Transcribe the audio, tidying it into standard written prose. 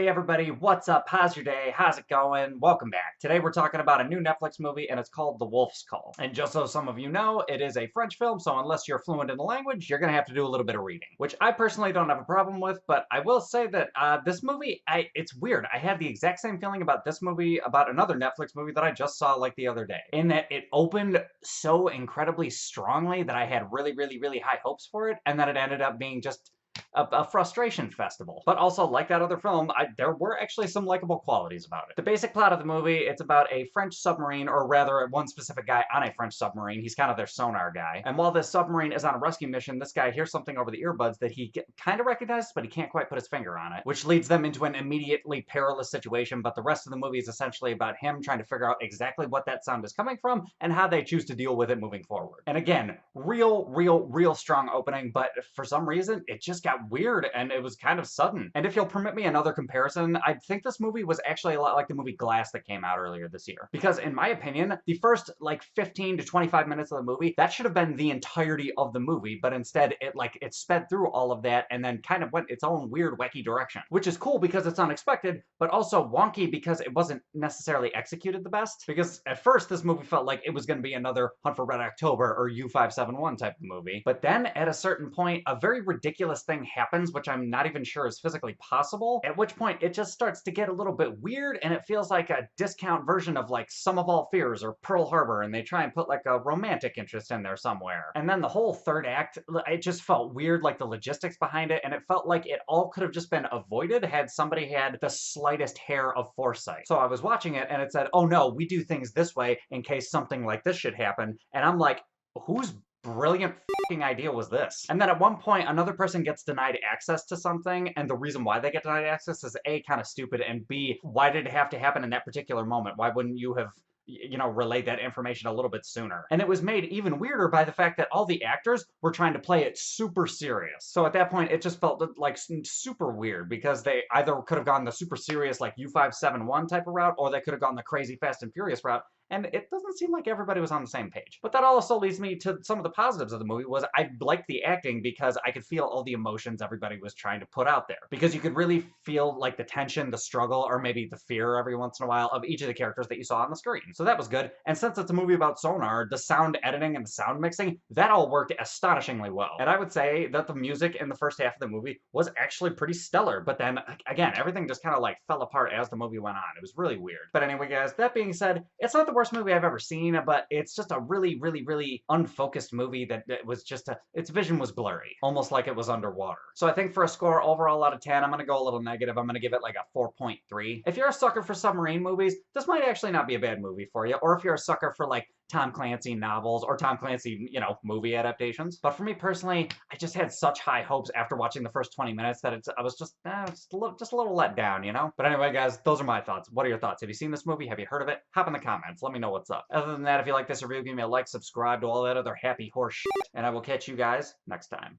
Hey everybody, what's up? How's your day? How's it going? Welcome back. Today we're talking about a new Netflix movie and it's called The Wolf's Call. And just so some of you know, it is a French film, so unless you're fluent in the language, you're gonna have to do a little bit of reading, which I personally don't have a problem with, but I will say that this movie, it's weird. I had the exact same feeling about this movie, about another Netflix movie that I just saw like the other day, in that it opened so incredibly strongly that I had really high hopes for it, and then it ended up being just a frustration festival. But also, like that other film, there were actually some likable qualities about it. The basic plot of the movie, it's about a French submarine, or rather one specific guy on a French submarine. He's kind of their sonar guy. And while this submarine is on a rescue mission, this guy hears something over the earbuds that he kind of recognizes, but he can't quite put his finger on it, which leads them into an immediately perilous situation. But the rest of the movie is essentially about him trying to figure out exactly what that sound is coming from and how they choose to deal with it moving forward. And again, real strong opening, but for some reason, it just got weird and it was kind of sudden. And if you'll permit me another comparison, I think this movie was actually a lot like the movie Glass that came out earlier this year. Because in my opinion, the first like 15 to 25 minutes of the movie, that should have been the entirety of the movie, but instead it sped through all of that and then kind of went its own weird wacky direction. Which is cool because it's unexpected, but also wonky because it wasn't necessarily executed the best. Because at first this movie felt like it was going to be another Hunt for Red October or U571 type of movie. But then at a certain point, a very ridiculous thing happens, which I'm not even sure is physically possible, at which point it just starts to get a little bit weird and it feels like a discount version of like Sum of All Fears or Pearl Harbor, and they try and put like a romantic interest in there somewhere. And then the whole third act, it just felt weird, like the logistics behind it, and it felt like it all could have just been avoided had somebody had the slightest hair of foresight. So I was watching it and it said, oh no, we do things this way in case something like this should happen, and I'm like, whose brilliant fucking idea was this? And then at one point, another person gets denied access to something, and the reason why they get denied access is A, kind of stupid, and B, why did it have to happen in that particular moment? Why wouldn't you have, you know, relayed that information a little bit sooner? And it was made even weirder by the fact that all the actors were trying to play it super serious. So at that point, it just felt like super weird because they either could have gone the super serious like U571 type of route, or they could have gone the crazy Fast and Furious route. And it doesn't seem like everybody was on the same page. But that also leads me to some of the positives of the movie. Was I liked the acting because I could feel all the emotions everybody was trying to put out there. Because you could really feel like the tension, the struggle, or maybe the fear every once in a while of each of the characters that you saw on the screen. So that was good. And since it's a movie about sonar, the sound editing and the sound mixing, that all worked astonishingly well. And I would say that the music in the first half of the movie was actually pretty stellar. But then, again, everything just kind of like fell apart as the movie went on. It was really weird. But anyway, guys, that being said, it's not the worst movie I've ever seen, but it's just a really unfocused movie that was just its vision was blurry, almost like it was underwater. So I think for a score overall out of 10, I'm gonna go a little negative. I'm gonna give it like a 4.3. If you're a sucker for submarine movies, this might actually not be a bad movie for you. Or if you're a sucker for like Tom Clancy novels or Tom Clancy, you know, movie adaptations. But for me personally, I just had such high hopes after watching the first 20 minutes that I was just a little let down, you know? But anyway, guys, those are my thoughts. What are your thoughts? Have you seen this movie? Have you heard of it? Hop in the comments. Let me know what's up. Other than that, if you like this review, give me a like, subscribe to all that other happy horse shit, and I will catch you guys next time.